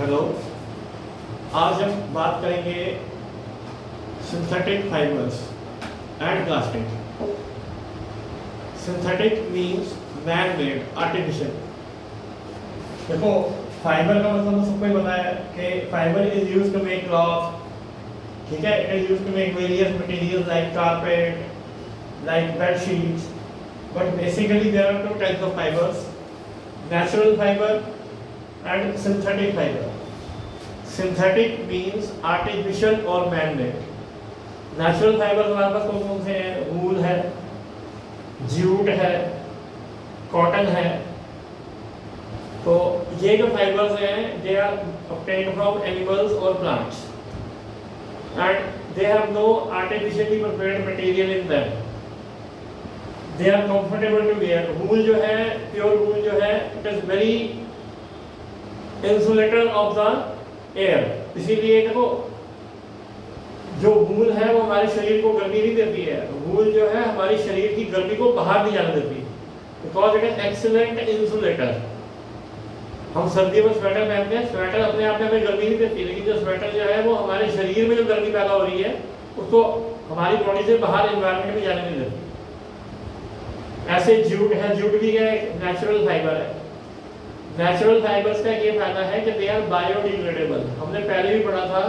Hello. आज हम बात करेंगे synthetic fibres and plastic. Synthetic means man made, artificial. देखो, फाइबर का मतलब तो सबको ही पता है कि fibre is used to make cloth, ठीक है। It is used to make various materials like carpet, like bed sheets, but basically there are two types of fibres: natural fiber and synthetic fiber. Synthetic means artificial or man-made. Natural fibers हमारे पास कौन कौन से हैं? वूल है, jute है, cotton है। तो ये जो फाइबर्स हैं they are obtained from animals or plants and they have no artificially prepared material in them. They are comfortable to wear. वूल जो है, प्योर वूल जो है, it is very insulator of the air. इसीलिए देखो, जो वूल है वो हमारे शरीर को गर्मी नहीं देती है। वूल जो है हमारी शरीर की गर्मी को बाहर नहीं जाने देती, because it is excellent insulator. हम सर्दियों में स्वेटर पहनते हैं, स्वेटर अपने आप में हमें गर्मी नहीं देती, लेकिन जो स्वेटर जो है वो हमारे शरीर में जो गर्मी पैदा हो रही है उसको हमारी बॉडी से बाहर एनवायरनमेंट में जाने नहीं देती। ऐसे जूट है, जूट भी एक नेचुरल फाइबर है। नेचुरल फाइबर्स का ये फायदा है कि दे आर बायोडिग्रेडेबल। हमने पहले भी पढ़ा था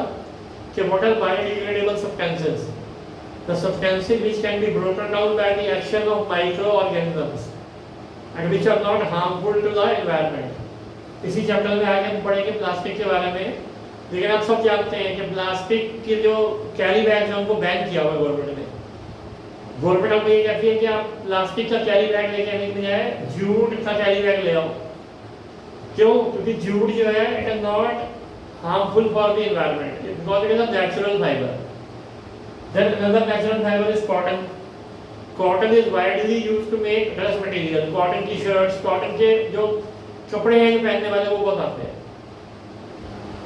कि what are biodegradable substances, the substances which can be broken down by the action of microorganisms and which are not harmful to the environment. इसी चैप्टर में आगे हम पढ़ेंगे प्लास्टिक के बारे में। लेकिन आप सब जानते हैं कि प्लास्टिक के जो कैरी बैग्स हैं उनको बैन किया हुआ गवर्नमेंट ने। गवर्नमेंट आपको ये कहती है कि आप प्लास्टिक का कैरी बैग लेके आने की बजाय जूट का कैरी बैग ले आओ। क्यों? क्योंकि जूट जो है it is not harmful for the environment because it is a natural fibre. Then another natural fibre is cotton. Cotton is widely used to make dress material. Cotton की shirts, cotton के जो कपड़े हैं जो पहनने वाले वो बहुत आते हैं।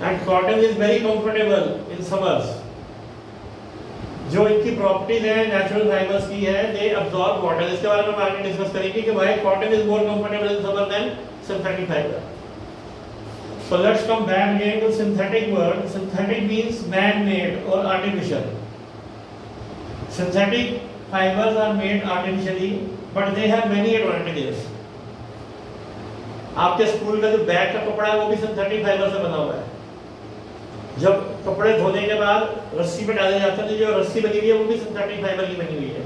And cotton is very comfortable in summers. जो इनकी प्रॉपर्टीज है नेचुरल फाइबर्स की है, दे अब्सॉर्ब वाटर। इसके बारे में आगे डिस्कस करेंगे कि भाई cotton is more comfortable in summer then synthetic fibre. So let's come back again to synthetic word. Synthetic means man made और artificial. Synthetic fibres are made artificially but they have many advantages. आपके school का जो bag का कपड़ा है वो भी synthetic fibre से बना हुआ है। जब कपड़े धोने के बाद रस्सी पे डाले जाते हैं तो जो रस्सी बनी हुई है वो भी सिंथेटिक फाइबर की बनी हुई है।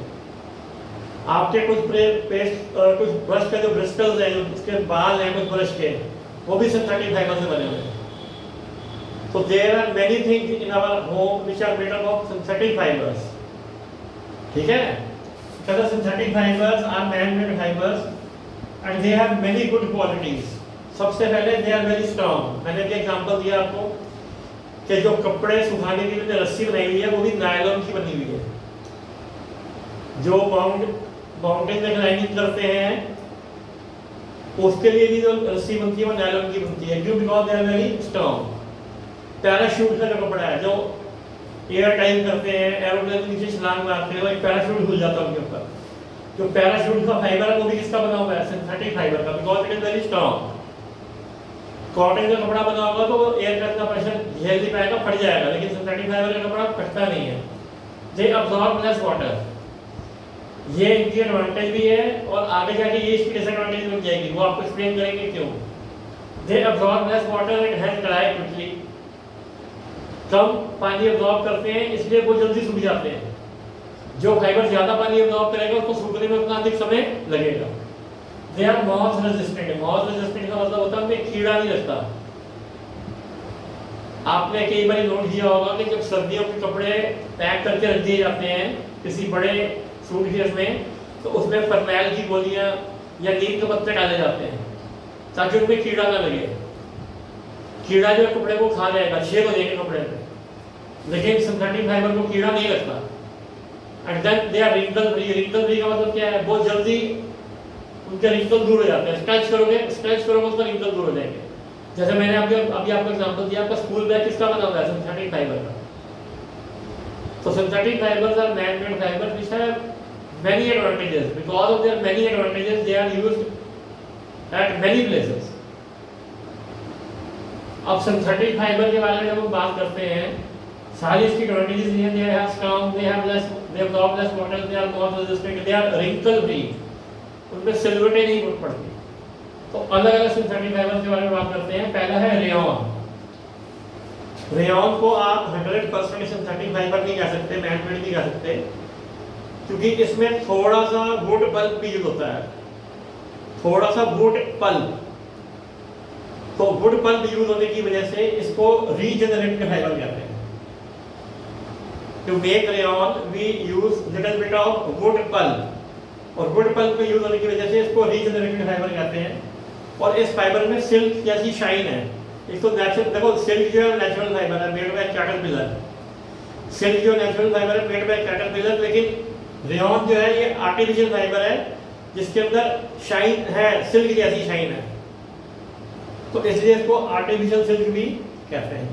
आपके कुछ कुछ ब्रश के जो ब्रिस्टल्स हैं, जो उसके बाल हैं कुछ ब्रश के, वो भी सिंथेटिक फाइबर से बने हुए हैं। So there are many things in our home which are made up of synthetic fibres, ठीक है। because synthetic fibres are man made fibres and they have many good qualities. सबसे पहले दे आर वेरी स्ट्रांग। मैंने भी example दिया आपको कि जो कपड़े सुखाने के लिए जो रस्सी बनाई हुई है वो भी नायलॉन की बनी हुई है। जो माउंटेन में क्लाइंबिंग करते हैं उसके लिए भी जो रस्सी बनती है वो नायलॉन की बनती है। क्यों? Because they are very strong. Parachute का जो कपड़ा है, जो एयर टाइम करते हैं, एरोप्लेन के नीचे छलांग मारते हैं, वो एक पैराशूट खुल जाता है उनके ऊपर। जो पैराशूट का फाइबर है वो भी किसका बना हुआ है? सिंथेटिक फाइबर का, because it is very strong. Cotton का कपड़ा बना होगा तो एयर का इतना प्रेशर झेल नहीं पाएगा, फट जाएगा, लेकिन सिंथेटिक फाइबर का कपड़ा फटता नहीं है। दे अब्सॉर्ब लेस वाटर। ये इनकी एडवांटेज भी है और आगे जाके ये इसकी डिसएडवांटेज बन जाएगी, वो आपको एक्सप्लेन करेंगे क्यों। They absorb less water and help dry quickly. कम पानी अब्सॉर्ब करते हैं इसलिए वो जल्दी सूख जाते हैं। जो फाइबर ज्यादा पानी अब्सॉर्ब करेगा उसको सूखने में उतना अधिक समय लगेगा। They are moth resistant. Moth resistant का मतलब होता है उनमें कीड़ा नहीं लगता। आपने कई बार नोट किया होगा कि जब सर्दियों के कपड़े पैक करके रख दिए जाते हैं किसी बड़े सूटकेस में, तो उसमें फरमैल की गोलियां या नीम के पत्ते डाले जाते हैं ताकि उनमें कीड़ा ना लगे। कीड़ा जो कपड़े को खा जाएगा, छेद हो जाएंगे कपड़े में, लेकिन सिंथेटिक फाइबर को कीड़ा नहीं लगता। And then they are wrinkle free. Wrinkle free का मतलब क्या है? बहुत जल्दी उनके रिंकल दूर हो जाते हैं। स्ट्रेच करोगे उसका रिंकल दूर हो जाएंगे। जैसे मैंने अभी आपको एग्जांपल दिया, आपका स्कूल बैग किसका बना हुआ है? सिंथेटिक फाइबर का। तो synthetic fibres are man made fibres which have many advantages. Because of their many advantages they are used at many places. अब सिंथेटिक फाइबर के बारे में जब हम बात करते हैं, सारी इसकी एडवांटेजेस ये हैं, they have strong, they have less, they absorb less water, they are more resistant, they are wrinkle free, उनपे सिलवटें नहीं पड़ती। तो अलग अलग सिंथेटिक फाइबर के बारे में बात करते हैं। पहला है रेयॉन। रेयॉन को आप 100% सिंथेटिक फाइबर नहीं कह सकते, मैन-मेड नहीं कह सकते, क्योंकि इसमें थोड़ा सा वुड पल्प भी यूज होता है, थोड़ा सा वुड पल्प। तो वुड पल्प यूज होने की वजह से इसको रीजनरेटिव फाइबर कहते हैं। To make rayon we use little bit of wood pulp, और वुड पल्प के यूज होने की वजह से इसको रीजनरेटिव फाइबर कहते हैं। और इस फाइबर में सिल्क जैसी शाइन है। इसको नेचुरल, देखो सिल्क जो है नेचुरल फाइबर है, मेड बाय कैटरपिलर। सिल्क जो नेचुरल फाइबर है मेड बाय कैटरपिलर, लेकिन रेयॉन जो है ये आर्टिफिशियल फाइबर है जिसके अंदर शाइन है, सिल्क जैसी शाइन है, तो इसलिए इसको आर्टिफिशियल सिल्क भी कहते हैं।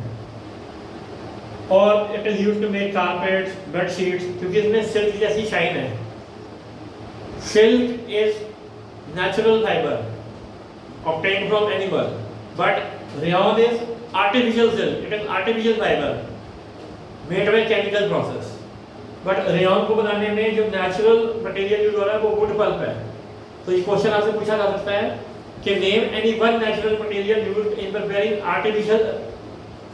और it is used to make carpets, bed sheets, क्योंकि इसमें सिल्क जैसी शाइन है। Silk is natural fibre obtained from animal, but rayon is artificial silk. It is artificial fiber made by chemical process. But rayon को बनाने में जो natural material use हो रहा है वो वुड पल्प है। तो ये क्वेश्चन आपसे पूछा जा सकता है कि name any one natural material used in preparing artificial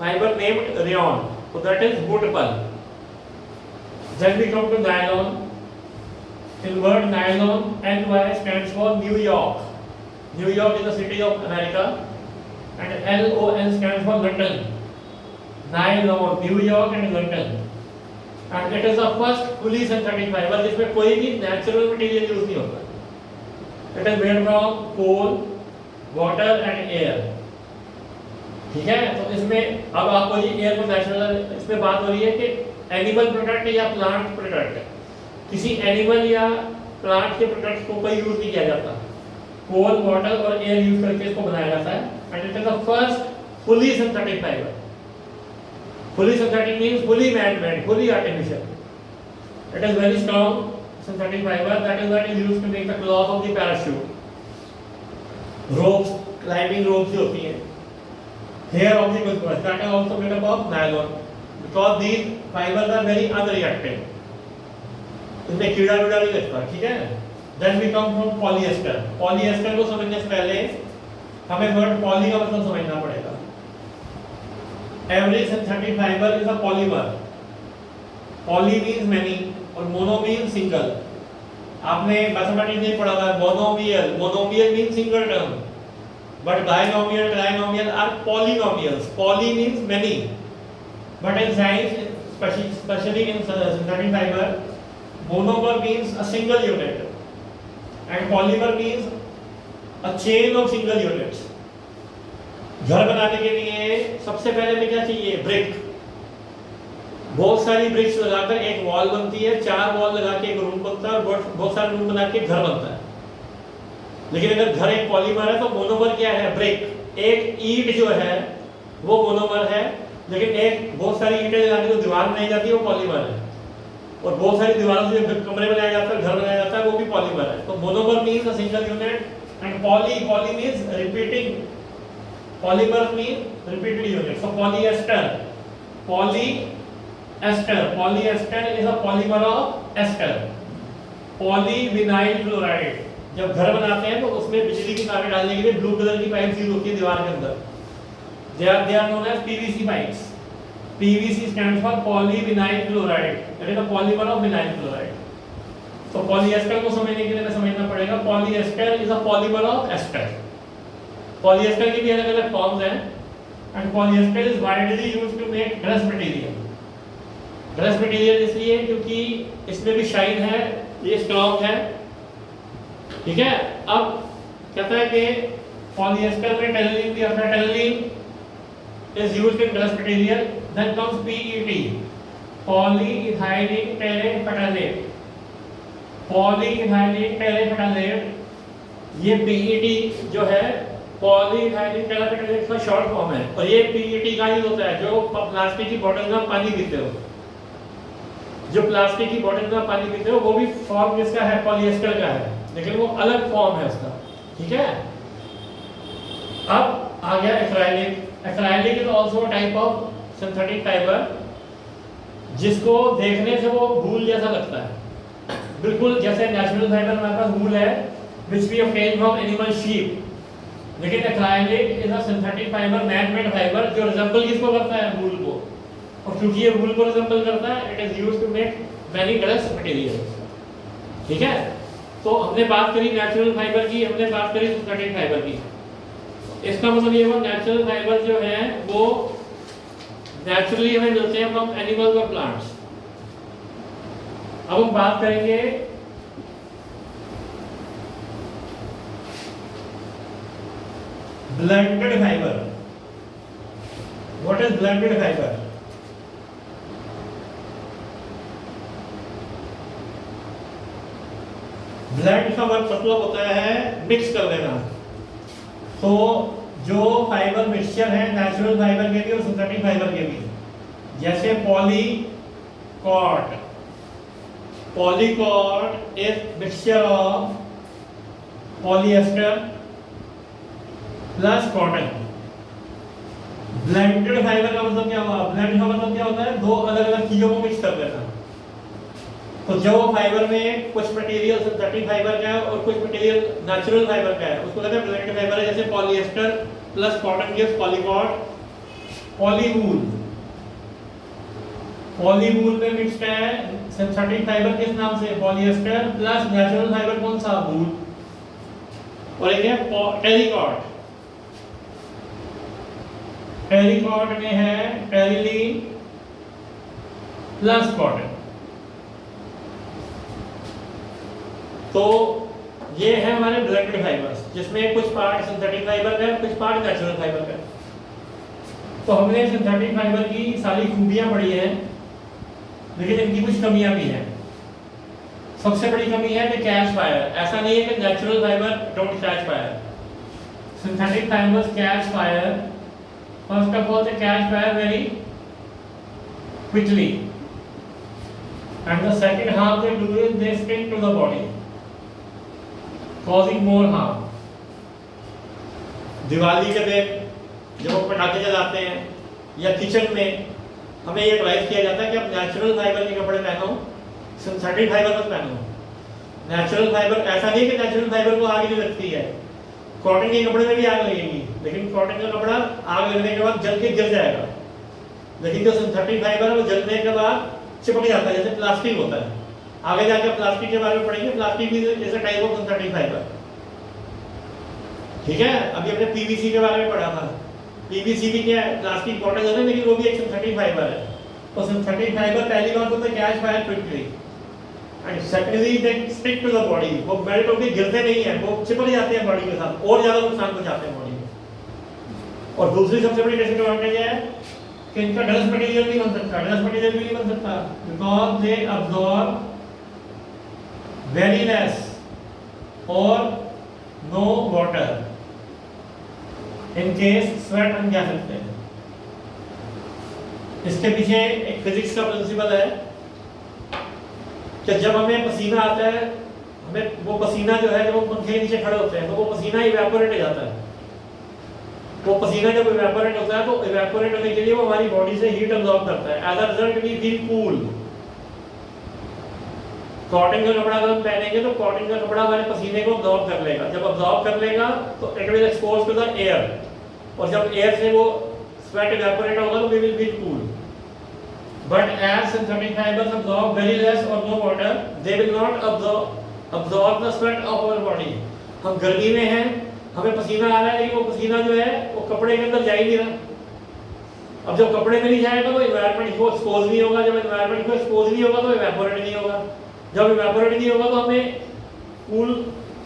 fibre named rayon. So that is wood pulp. Then we come to nylon. In word nylon, NY stands for New York. New York is the city of America, and LON stands for London. Nylon, New York and London, and it is the first fully synthetic fiber जिसमें कोई भी natural material use नहीं होता। It is made from coal, water and air. ठीक है, तो इसमें अब आपको ये एयर को नेचुरल, इसमें बात हो रही है कि एनिमल प्रोडक्ट या प्लांट प्रोडक्ट, किसी एनिमल या प्लांट के प्रोडक्ट को कोई यूज नहीं किया जाता। कोल, वाटर और एयर यूज करके इसको बनाया जाता है, and it is the first fully synthetic fibre. Fully synthetic means fully man made, fully artificial. It is very strong synthetic fibre, that is what is used to make the cloth of the parachute, ropes, climbing ropes जो होती हैं, hair of the कुछ, that is also made up of nylon, because these fibres are very unreactive, इसमें कीड़ा वीड़ा नहीं लगता। ठीक है, Then we come from polyester. Polyester को समझने से पहले हमें वर्ड पॉली का मतलब समझना पड़ेगा। Every synthetic fiber is a polymer. Poly means many और mono means single. आपने मैथमेटिक्स नहीं पढ़ा था, monomial. Monomial means single term, but binomial, trinomial are polynomials. Poly means many, but in science, especially in synthetic fiber, monomer means a single unit. And polymer means a chain of single units. घर बनाने के लिए सबसे पहले में क्या चाहिए? Brick. बहुत सारी ब्रिक्स लगाकर एक वॉल बनती है, 4 वॉल लगा के एक रूम बनता है, और बहुत सारे रूम बना के घर बनता है। लेकिन अगर घर एक पॉलीमर है तो मोनोमर क्या है? ब्रिक। एक ईंट जो है वो मोनोमर है, लेकिन एक बहुत सारी ईंटें लगाने जो दीवार बनाई जाती है वो पॉलीमर है, और बहुत सारी दीवारों से जो कमरे बनाया जाता है, घर बनाया जाता है, वो भी पॉलीमर है। तो monomer means a single unit, and poly means repeating, polymer means repeated unit. So polyester is a polymer of ester. Polyvinyl chloride, जब घर बनाते हैं तो उसमें बिजली की तारें डालने के लिए ब्लू कलर की पाइप यूज होती है दीवार के अंदर, they are known as PVC pipes. PVC stands for polyvinyl chloride, that is the polymer of vinyl chloride. तो polyester को समझने के लिए हमें समझना पड़ेगा polyester is a polymer of ester. Polyester की भी अलग-अलग फॉर्म्स हैं, and polyester is widely used to make dress material. Dress material इसलिए क्योंकि इसमें भी शाइन है, ये स्ट्रॉन्ग है। ठीक है, अब कहता है कि polyester में टेलुरिन भी आता है, टेलुरिन is used in dress material. Then comes PET, polyethylene terephthalate. Polyethylene terephthalate, ये PET जो है polyethylene terephthalate का शॉर्ट फॉर्म है, और ये PET का ही होता है जो प्लास्टिक की बोतल में पानी पीते हो, जो प्लास्टिक की बोतल में पानी पीते हो वो भी फॉर्म किसका है? पॉलिएस्टर का है, लेकिन वो अलग फॉर्म है उसका। ठीक है, अब आ गया acrylic. Acrylic is also type of synthetic fibre जिसको देखने से वो वूल जैसा लगता है, बिल्कुल जैसे नेचुरल फाइबर हमारे पास वूल है which we obtain from animal sheep, लेकिन acrylic is a synthetic fibre, man made fibre जो रिजेंबल किसको करता है, वूल को, और क्योंकि ये वूल को रिजेंबल करता है it is used to make many dress materials. ठीक है, तो हमने बात करी नेचुरल फाइबर की, हमने बात करी सिंथेटिक फाइबर की। इसका मतलब ये हुआ नेचुरल फाइबर जो है वो नेचुरली हमें मिलते हैं फ्रॉम एनिमल्स और प्लांट्स। अब हम बात करेंगे blended fibre. What is blended fibre? Blend का मतलब होता है मिक्स कर देना। तो जो फाइबर मिक्सचर है नेचुरल फाइबर के भी और सिंथेटिक फाइबर के भी, जैसे polycot, polycot is mixture of polyester plus cotton. Blended fibre का मतलब क्या हुआ? ब्लेंड का मतलब क्या होता है? दो अलग अलग चीजों को मिक्स कर देना। तो जो फाइबर में कुछ मटेरियल सिंथेटिक फाइबर का है और कुछ मटेरियल नेचुरल फाइबर का है उसको कहते हैं ब्लेंडेड फाइबर है। जैसे पॉलिएस्टर प्लस कॉटन गिव्स पॉलीकॉट। पॉलीवूल, पॉलीवूल में मिक्स क्या है? सिंथेटिक फाइबर किस नाम से? पॉलिएस्टर प्लस नेचुरल फाइबर कौन सा? वूल। और एक है टेरिकॉट, टेरिकॉट में है टेरिलीन प्लस कॉटन। तो ये है हमारे ब्लेंडेड फाइबर्स जिसमें कुछ पार्ट सिंथेटिक फाइबर का है कुछ पार्ट नेचुरल फाइबर का है। तो हमने सिंथेटिक फाइबर की सारी खूबियां पढ़ी हैं, लेकिन इनकी कुछ कमियां भी हैं। सबसे बड़ी कमी है कि कैच फायर। ऐसा नहीं है कि natural fibre don't catch fire, synthetic fibres catch fire. First of all they catch fire very quickly and the second half they do is they stick to the body causing more harm. Diwali के दिन जब हम पटाखे जलाते हैं या kitchen में हमें ये एडवाइस किया जाता है कि आप नेचुरल फाइबर के कपड़े पहनो, सिंथेटिक फाइबर मत पहनो। नेचुरल फाइबर, ऐसा नहीं कि नेचुरल फाइबर को आग नहीं लगती है, कॉटन के कपड़े में भी आग लगेगी, लेकिन कॉटन का कपड़ा आग लगने के बाद जल के गिर जाएगा। लेकिन जो सिंथेटिक फाइबर है वो जलने के बाद चिपक जाता है, जैसे प्लास्टिक होता है। आगे जाकर प्लास्टिक के बारे में पढ़ेंगे, प्लास्टिक भी जैसे टाइप ऑफ सिंथेटिक फाइबर। ठीक है, अभी हमने पीवीसी के बारे में पढ़ा था। पीवीसी भी क्या है? प्लास्टिक बॉटल है, लेकिन वो भी एक सिंथेटिक फाइबर है। तो सिंथेटिक फाइबर पहली बात तो catch fire quickly and secondly they stick to the body. वो मेल्ट होकर गिरते नहीं है, वो चिपक जाते हैं बॉडी के साथ और ज्यादा नुकसान पहुंचाते हैं बॉडी को। और दूसरी सबसे बड़ी डिसएडवांटेज है कि इनका डस्ट मटेरियल नहीं बन सकता, डस्ट मटेरियल भी नहीं बन सकता because they absorb very less और no water in case sweat हम कह सकते हैं। इसके पीछे एक फिजिक्स का प्रिंसिपल है कि जब हमें पसीना आता है, हमें वो पसीना जो है जब हम पंखे के नीचे खड़े होते हैं तो वो पसीना इवेपोरेट हो जाता है। वो पसीना जब इवेपोरेट होता है तो इवेपोरेट होने के लिए वो हमारी बॉडी से हीट अब्सॉर्ब करता है। As a result we feel cool. Cotton का कपड़ा अगर हम पहनेंगे तो कॉटन का कपड़ा हमारे पसीने को अब्सॉर्ब कर लेगा। जब अब्सॉर्ब कर लेगा तो it will expose to the air, और जब एयर से वो स्वेट इवेपोरेट होगा तो we will feel cool. But as synthetic fibres absorb very less और no water, they will not absorb the sweat of our body. हम गर्मी में हैं, हमें पसीना आ रहा है, लेकिन वो पसीना जो है वो कपड़े के अंदर जा ही नहीं रहा। अब जब कपड़े में नहीं जाएगा तो एनवायरनमेंट को एक्सपोज नहीं होगा, जब एनवायरनमेंट को एक्सपोज नहीं होगा तो इवेपोरेट नहीं होगा, जब इवेपोरेट नहीं होगा तो हमें कूल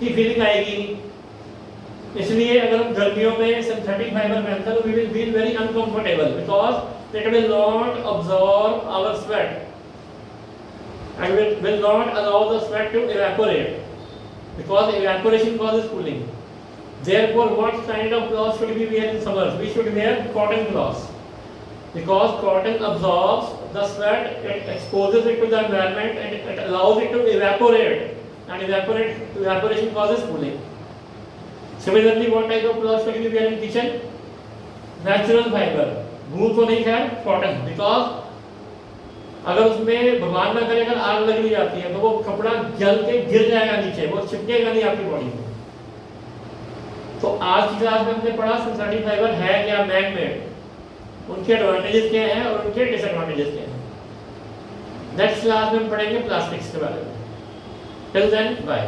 की फीलिंग आएगी नहीं। इसलिए अगर हम गर्मियों में सिंथेटिक फाइबर पहनते हैं तो we will feel very uncomfortable because it will not absorb our sweat and will not allow the sweat to evaporate because evaporation causes cooling. Therefore, what kind of clothes should we wear in summers? We should wear cotton clothes because cotton absorbs the sweat, it exposes it to the environment and it allows it to evaporate, and evaporation causes cooling. Similarly, what type of clothes should we wear in kitchen? Natural fibre, wool तो नहीं खैर, cotton, because अगर उसमें भगवान ना करे अगर आग लग जाती है तो वो कपड़ा जल के गिर जाएगा नीचे, वो चिपकेगा नहीं आपकी बॉडी में। तो आज की क्लास में हमने पढ़ा सिंथेटिक फाइबर है क्या, मैन मेड, उनके एडवांटेजेस क्या हैं और उनके डिसएडवांटेजेस क्या हैं। नेक्स्ट क्लास में हम पढ़ेंगे प्लास्टिक्स के बारे में। Till then bye.